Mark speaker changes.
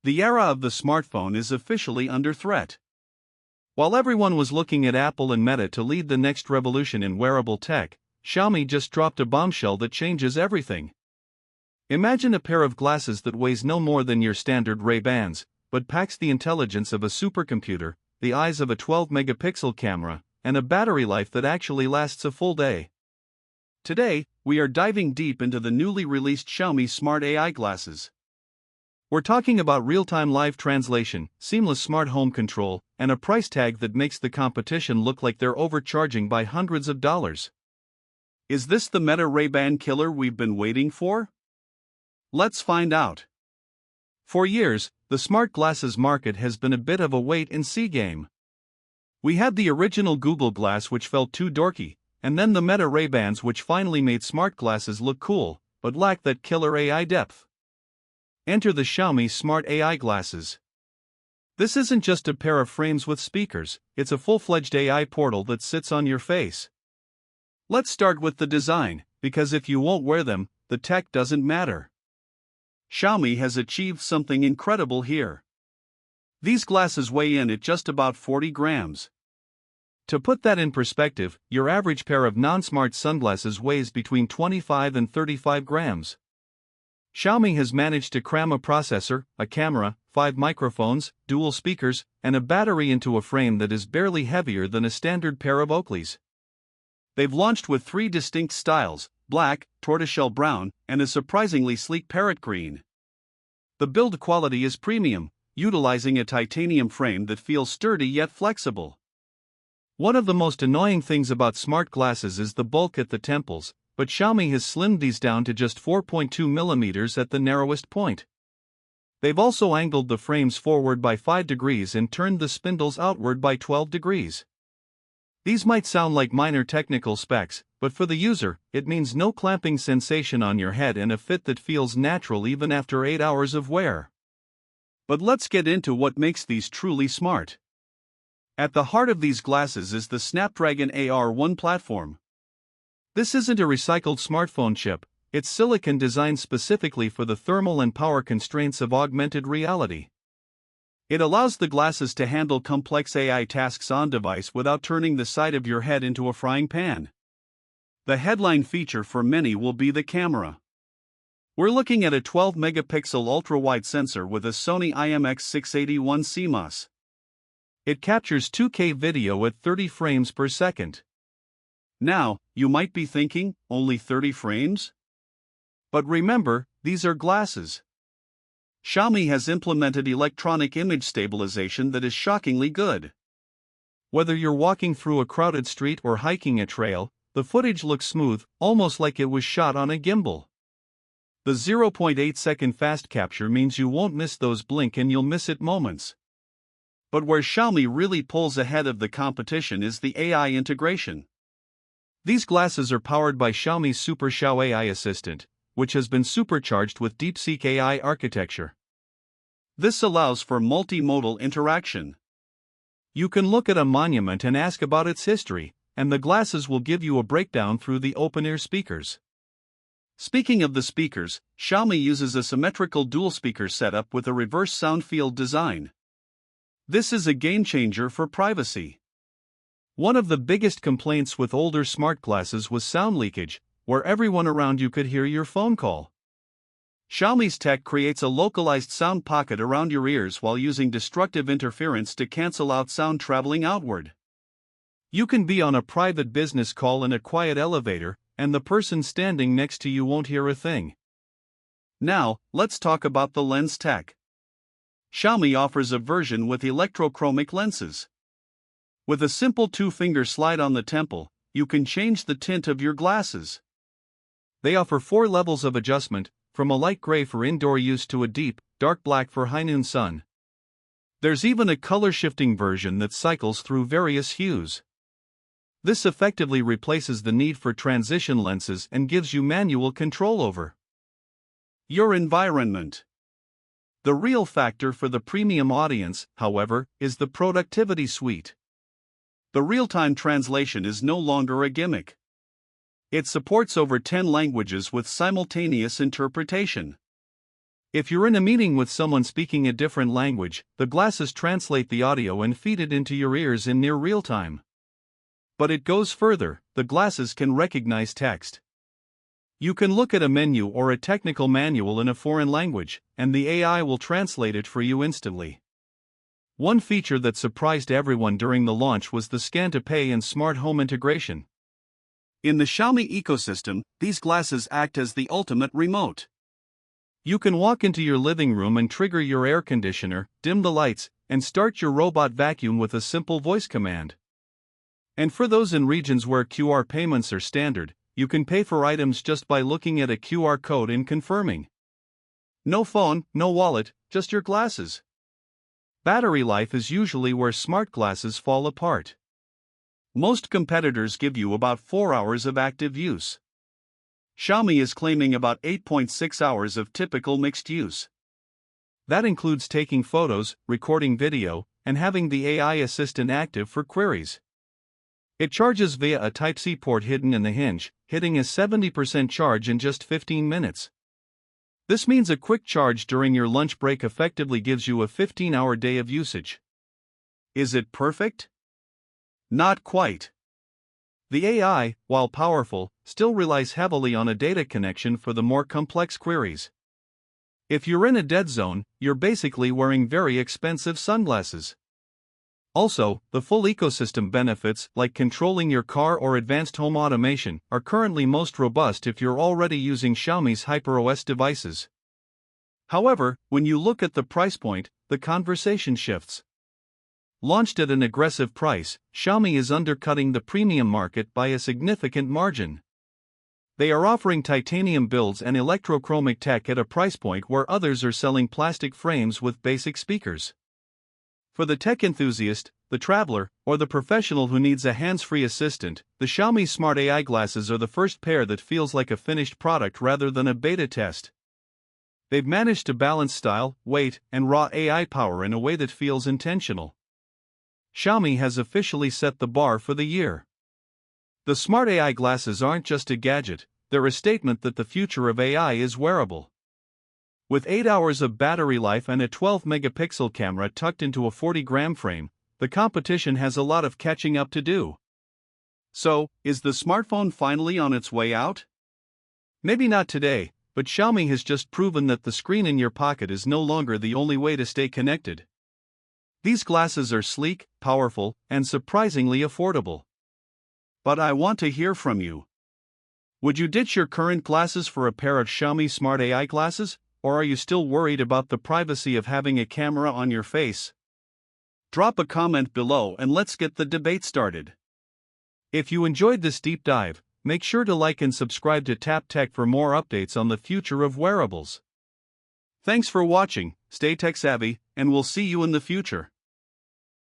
Speaker 1: The era of the smartphone is officially under threat. While everyone was looking at Apple and Meta to lead the next revolution in wearable tech, Xiaomi just dropped a bombshell that changes everything. Imagine a pair of glasses that weighs no more than your standard Ray-Bans, but packs the intelligence of a supercomputer, the eyes of a 12-megapixel camera, and a battery life that actually lasts a full day. Today, we are diving deep into the newly released Xiaomi Smart AI Glasses. We're talking about real-time live translation, seamless smart home control, and a price tag that makes the competition look like they're overcharging by hundreds of dollars. Is this the Meta Ray-Ban killer we've been waiting for? Let's find out. For years, the smart glasses market has been a bit of a wait-and-see game. We had the original Google Glass which felt too dorky, and then the Meta Ray-Bans which finally made smart glasses look cool, but lacked that killer AI depth. Enter the Xiaomi Smart AI Glasses. This isn't just a pair of frames with speakers, it's a full-fledged AI portal that sits on your face. Let's start with the design, because if you won't wear them, the tech doesn't matter. Xiaomi has achieved something incredible here. These glasses weigh in at just about 40 grams. To put that in perspective, your average pair of non-smart sunglasses weighs between 25 and 35 grams. Xiaomi has managed to cram a processor, a camera, 5 microphones, dual speakers, and a battery into a frame that is barely heavier than a standard pair of Oakleys. They've launched with 3 distinct styles: black, tortoiseshell brown, and a surprisingly sleek parrot green. The build quality is premium, utilizing a titanium frame that feels sturdy yet flexible. One of the most annoying things about smart glasses is the bulk at the temples, but Xiaomi has slimmed these down to just 4.2 mm at the narrowest point. They've also angled the frames forward by 5 degrees and turned the spindles outward by 12 degrees. These might sound like minor technical specs, but for the user, it means no clamping sensation on your head and a fit that feels natural even after 8 hours of wear. But let's get into what makes these truly smart. At the heart of these glasses is the Snapdragon AR1 platform. This isn't a recycled smartphone chip, it's silicon designed specifically for the thermal and power constraints of augmented reality. It allows the glasses to handle complex AI tasks on-device without turning the side of your head into a frying pan. The headline feature for many will be the camera. We're looking at a 12-megapixel ultra-wide sensor with a Sony IMX681 CMOS. It captures 2K video at 30 frames per second. Now, you might be thinking, only 30 frames? But remember, these are glasses. Xiaomi has implemented electronic image stabilization that is shockingly good. Whether you're walking through a crowded street or hiking a trail, the footage looks smooth, almost like it was shot on a gimbal. The 0.8-second fast capture means you won't miss those blink and you'll miss it moments. But where Xiaomi really pulls ahead of the competition is the AI integration. These glasses are powered by Xiaomi's Super Xiao AI Assistant, which has been supercharged with DeepSeek AI architecture. This allows for multimodal interaction. You can look at a monument and ask about its history, and the glasses will give you a breakdown through the open-ear speakers. Speaking of the speakers, Xiaomi uses a symmetrical dual-speaker setup with a reverse sound field design. This is a game-changer for privacy. One of the biggest complaints with older smart glasses was sound leakage, where everyone around you could hear your phone call. Xiaomi's tech creates a localized sound pocket around your ears while using destructive interference to cancel out sound traveling outward. You can be on a private business call in a quiet elevator, and the person standing next to you won't hear a thing. Now, let's talk about the lens tech. Xiaomi offers a version with electrochromic lenses. With a simple 2-finger slide on the temple, you can change the tint of your glasses. They offer 4 levels of adjustment, from a light gray for indoor use to a deep, dark black for high noon sun. There's even a color-shifting version that cycles through various hues. This effectively replaces the need for transition lenses and gives you manual control over your environment. The real factor for the premium audience, however, is the productivity suite. The real-time translation is no longer a gimmick. It supports over 10 languages with simultaneous interpretation. If you're in a meeting with someone speaking a different language, the glasses translate the audio and feed it into your ears in near real time. But it goes further, the glasses can recognize text. You can look at a menu or a technical manual in a foreign language, and the AI will translate it for you instantly. One feature that surprised everyone during the launch was the scan-to-pay and smart home integration. In the Xiaomi ecosystem, these glasses act as the ultimate remote. You can walk into your living room and trigger your air conditioner, dim the lights, and start your robot vacuum with a simple voice command. And for those in regions where QR payments are standard, you can pay for items just by looking at a QR code and confirming. No phone, no wallet, just your glasses. Battery life is usually where smart glasses fall apart. Most competitors give you about 4 hours of active use. Xiaomi is claiming about 8.6 hours of typical mixed use. That includes taking photos, recording video, and having the AI assistant active for queries. It charges via a Type-C port hidden in the hinge, hitting a 70% charge in just 15 minutes. This means a quick charge during your lunch break effectively gives you a 15-hour day of usage. Is it perfect? Not quite. The AI, while powerful, still relies heavily on a data connection for the more complex queries. If you're in a dead zone, you're basically wearing very expensive sunglasses. Also, the full ecosystem benefits, like controlling your car or advanced home automation, are currently most robust if you're already using Xiaomi's HyperOS devices. However, when you look at the price point, the conversation shifts. Launched at an aggressive price, Xiaomi is undercutting the premium market by a significant margin. They are offering titanium builds and electrochromic tech at a price point where others are selling plastic frames with basic speakers. For the tech enthusiast, the traveler, or the professional who needs a hands-free assistant, the Xiaomi Smart AI Glasses are the first pair that feels like a finished product rather than a beta test. They've managed to balance style, weight, and raw AI power in a way that feels intentional. Xiaomi has officially set the bar for the year. The Smart AI Glasses aren't just a gadget, they're a statement that the future of AI is wearable. With 8 hours of battery life and a 12-megapixel camera tucked into a 40-gram frame, the competition has a lot of catching up to do. So, is the smartphone finally on its way out? Maybe not today, but Xiaomi has just proven that the screen in your pocket is no longer the only way to stay connected. These glasses are sleek, powerful, and surprisingly affordable. But I want to hear from you. Would you ditch your current glasses for a pair of Xiaomi Smart AI glasses, or are you still worried about the privacy of having a camera on your face? Drop a comment below and let's get the debate started. If you enjoyed this deep dive, make sure to like and subscribe to Tap Tech for more updates on the future of wearables. Thanks for watching, stay tech savvy, and we'll see you in the future.